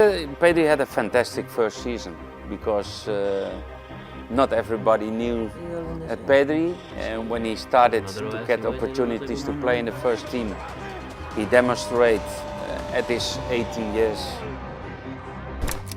Pedri had a fantastic first season because not everybody knew Pedri, and when he started to get opportunities to play in the first team, he demonstrated at his 18 years.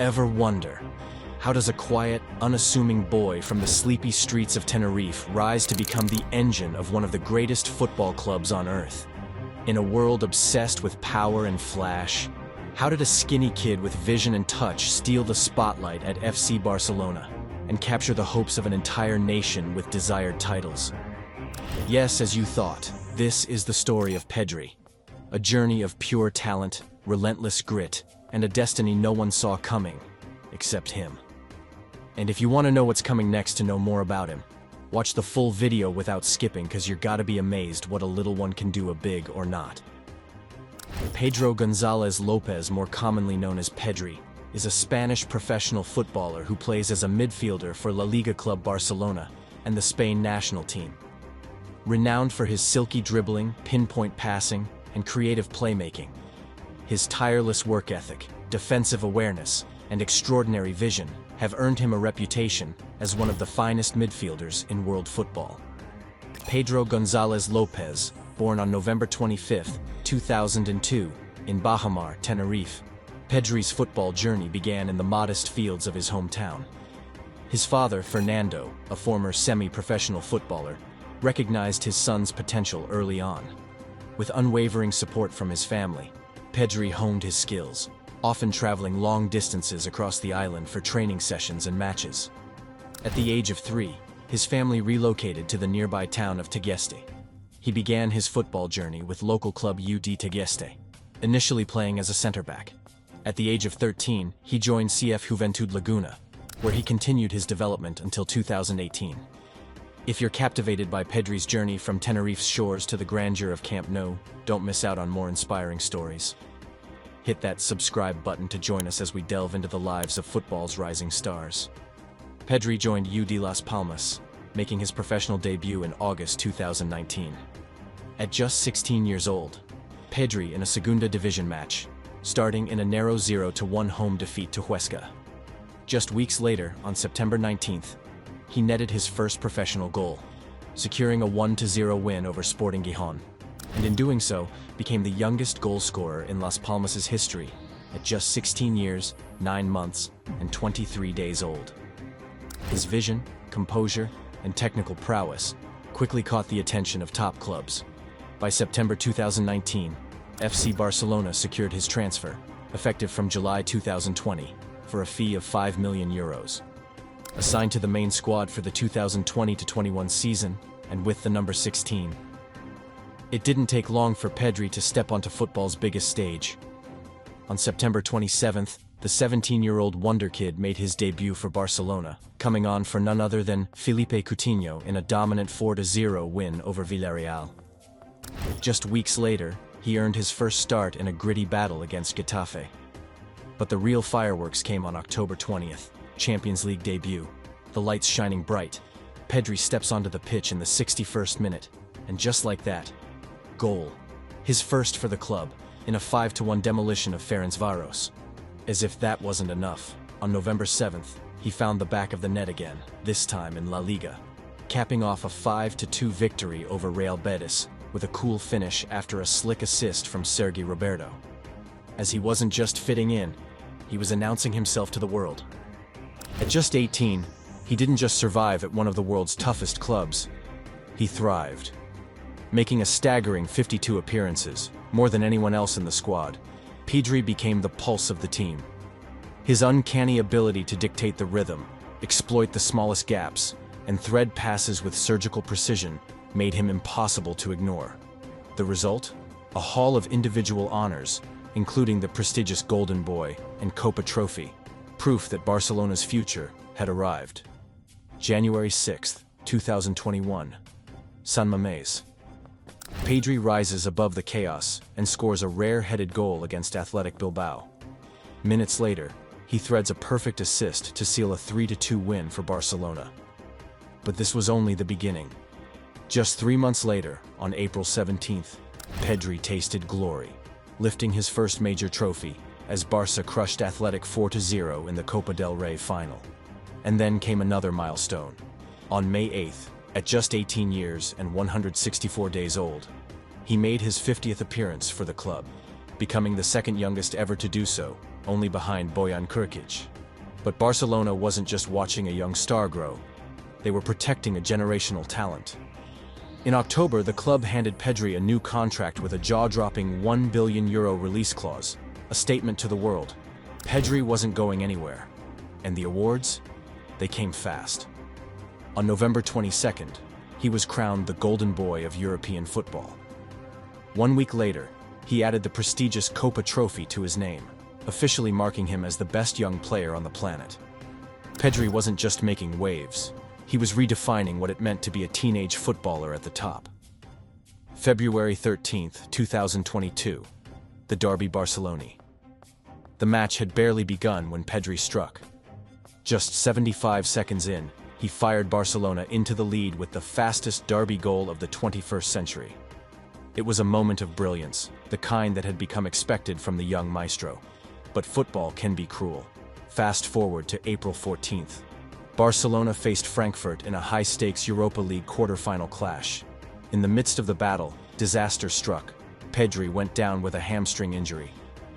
Ever wonder, how does a quiet, unassuming boy from the sleepy streets of Tenerife rise to become the engine of one of the greatest football clubs on earth? In a world obsessed with power and flash, how did a skinny kid with vision and touch steal the spotlight at FC Barcelona and capture the hopes of an entire nation with desired titles? Yes, as you thought, this is the story of Pedri. A journey of pure talent, relentless grit, and a destiny no one saw coming, except him. And if you want to know what's coming next to know more about him, watch the full video without skipping, because you're gotta be amazed what a little one can do, a big or not. Pedro González López, more commonly known as Pedri, is a Spanish professional footballer who plays as a midfielder for La Liga club Barcelona and the Spain national team. Renowned for his silky dribbling, pinpoint passing, and creative playmaking, his tireless work ethic, defensive awareness, and extraordinary vision have earned him a reputation as one of the finest midfielders in world football. Pedro González López, born on November 25, 2002, in Bajamar, Tenerife, Pedri's football journey began in the modest fields of his hometown. His father, Fernando, a former semi-professional footballer, recognized his son's potential early on. With unwavering support from his family, Pedri honed his skills, often traveling long distances across the island for training sessions and matches. At the age of 3, his family relocated to the nearby town of Tegueste. He began his football journey with local club UD Tegueste, initially playing as a center-back. At the age of 13, he joined CF Juventud Laguna, where he continued his development until 2018. If you're captivated by Pedri's journey from Tenerife's shores to the grandeur of Camp Nou, don't miss out on more inspiring stories. Hit that subscribe button to join us as we delve into the lives of football's rising stars. Pedri joined UD Las Palmas, making his professional debut in August 2019. At just 16 years old, Pedri in a Segunda Division match, starting in a narrow 0-1 home defeat to Huesca. Just weeks later, on September 19th, he netted his first professional goal, securing a 1-0 win over Sporting Gijón, and in doing so, became the youngest goal scorer in Las Palmas' history at just 16 years, 9 months, and 23 days old. His vision, composure, and technical prowess quickly caught the attention of top clubs. By September 2019, FC Barcelona secured his transfer, effective from July 2020, for a fee of €5 million. Assigned to the main squad for the 2020-21 season, and with the number 16, it didn't take long for Pedri to step onto football's biggest stage. On September 27th, the 17-year-old wonder kid made his debut for Barcelona, coming on for none other than Felipe Coutinho in a dominant 4-0 win over Villarreal. Just weeks later, he earned his first start in a gritty battle against Getafe. But the real fireworks came on October 20th, Champions League debut. The lights shining bright, Pedri steps onto the pitch in the 61st minute, and just like that, goal. His first for the club, in a 5-1 demolition of Ferencváros. As if that wasn't enough, on November 7th, he found the back of the net again, this time in La Liga, capping off a 5-2 victory over Real Betis, with a cool finish after a slick assist from Sergi Roberto. As he wasn't just fitting in, he was announcing himself to the world. At just 18, he didn't just survive at one of the world's toughest clubs, he thrived. Making a staggering 52 appearances, more than anyone else in the squad, Pedri became the pulse of the team. His uncanny ability to dictate the rhythm, exploit the smallest gaps, and thread passes with surgical precision made him impossible to ignore. The result? A haul of individual honors, including the prestigious Golden Boy and Copa Trophy, proof that Barcelona's future had arrived. January 6, 2021, San Mamés. Pedri rises above the chaos and scores a rare-headed goal against Athletic Bilbao. Minutes later, he threads a perfect assist to seal a 3-2 win for Barcelona. But this was only the beginning. Just 3 months later, on April 17th, Pedri tasted glory, lifting his first major trophy as Barca crushed Athletic 4-0 in the Copa del Rey final. And then came another milestone. On May 8th, at just 18 years and 164 days old, he made his 50th appearance for the club, becoming the second youngest ever to do so, only behind Bojan Krkić. But Barcelona wasn't just watching a young star grow, they were protecting a generational talent. In October, the club handed Pedri a new contract with a jaw-dropping €1 billion release clause, a statement to the world. Pedri wasn't going anywhere. And the awards? They came fast. On November 22nd, he was crowned the Golden Boy of European football. 1 week later, he added the prestigious Copa trophy to his name, officially marking him as the best young player on the planet. Pedri wasn't just making waves. He was redefining what it meant to be a teenage footballer at the top. February 13th, 2022, the Derby Barcelona. The match had barely begun when Pedri struck. Just 75 seconds in, he fired Barcelona into the lead with the fastest derby goal of the 21st century. It was a moment of brilliance, the kind that had become expected from the young maestro. But football can be cruel. Fast forward to April 14th. Barcelona faced Frankfurt in a high-stakes Europa League quarter-final clash. In the midst of the battle, disaster struck. Pedri went down with a hamstring injury.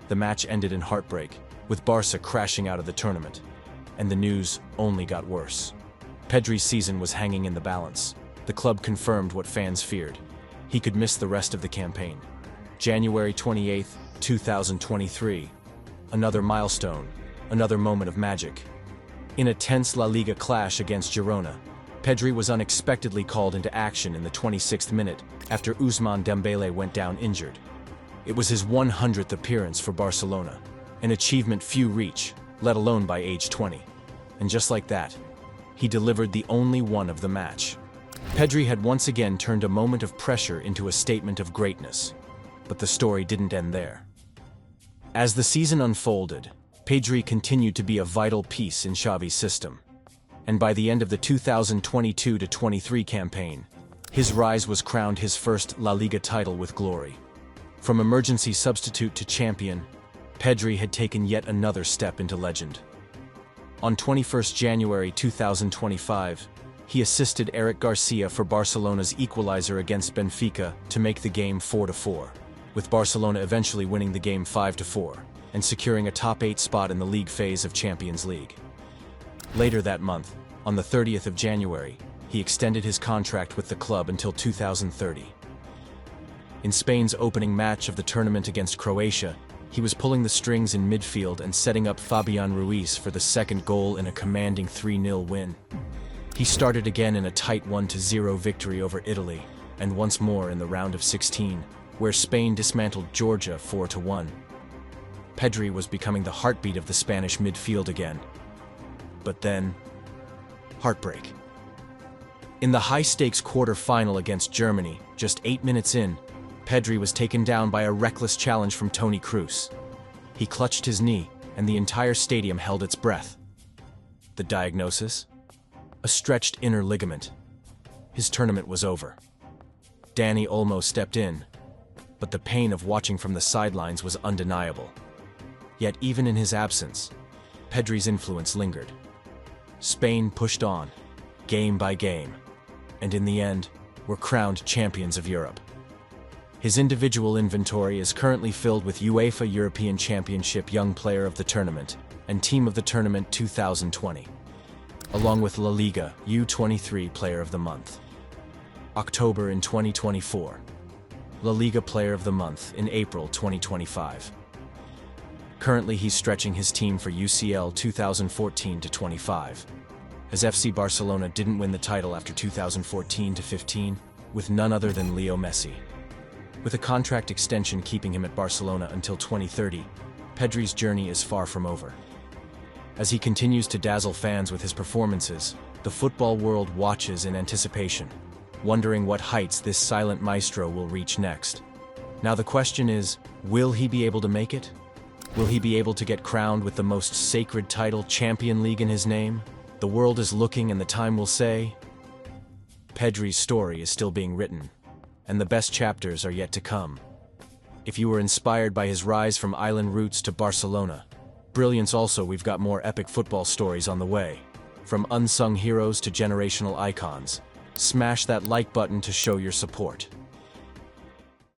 The match ended in heartbreak, with Barca crashing out of the tournament. And the news only got worse. Pedri's season was hanging in the balance. The club confirmed what fans feared. He could miss the rest of the campaign. January 28, 2023. Another milestone, another moment of magic. In a tense La Liga clash against Girona, Pedri was unexpectedly called into action in the 26th minute after Ousmane Dembélé went down injured. It was his 100th appearance for Barcelona, an achievement few reach, let alone by age 20. And just like that, he delivered the only one of the match. Pedri had once again turned a moment of pressure into a statement of greatness. But the story didn't end there. As the season unfolded, Pedri continued to be a vital piece in Xavi's system. And by the end of the 2022-23 campaign, his rise was crowned his first La Liga title with glory. From emergency substitute to champion, Pedri had taken yet another step into legend. On 21st January 2025, he assisted Eric Garcia for Barcelona's equalizer against Benfica to make the game 4-4, with Barcelona eventually winning the game 5-4. And securing a top 8 spot in the league phase of Champions League. Later that month, on the 30th of January, he extended his contract with the club until 2030. In Spain's opening match of the tournament against Croatia, he was pulling the strings in midfield and setting up Fabian Ruiz for the second goal in a commanding 3-0 win. He started again in a tight 1-0 victory over Italy, and once more in the round of 16, where Spain dismantled Georgia 4-1. Pedri was becoming the heartbeat of the Spanish midfield again. But then, heartbreak. In the high-stakes quarter-final against Germany, just 8 minutes in, Pedri was taken down by a reckless challenge from Toni Kroos. He clutched his knee, and the entire stadium held its breath. The diagnosis? A stretched inner ligament. His tournament was over. Dani Olmo stepped in, but the pain of watching from the sidelines was undeniable. Yet even in his absence, Pedri's influence lingered. Spain pushed on, game by game, and in the end, were crowned champions of Europe. His individual inventory is currently filled with UEFA European Championship Young Player of the Tournament and Team of the Tournament 2020, along with La Liga U23 Player of the Month. October in 2024, La Liga Player of the Month in April 2025. Currently, he's stretching his team for UCL 2014-25, as FC Barcelona didn't win the title after 2014-15 with none other than Leo Messi. With a contract extension keeping him at Barcelona until 2030, Pedri's journey is far from over. As he continues to dazzle fans with his performances, the football world watches in anticipation, wondering what heights this silent maestro will reach next. Now the question is, will he be able to make it? Will he be able to get crowned with the most sacred title, Champion League, in his name? The world is looking and the time will say. Pedri's story is still being written, and the best chapters are yet to come. If you were inspired by his rise from island roots to Barcelona, brilliance also, we've got more epic football stories on the way. From unsung heroes to generational icons. Smash that like button to show your support.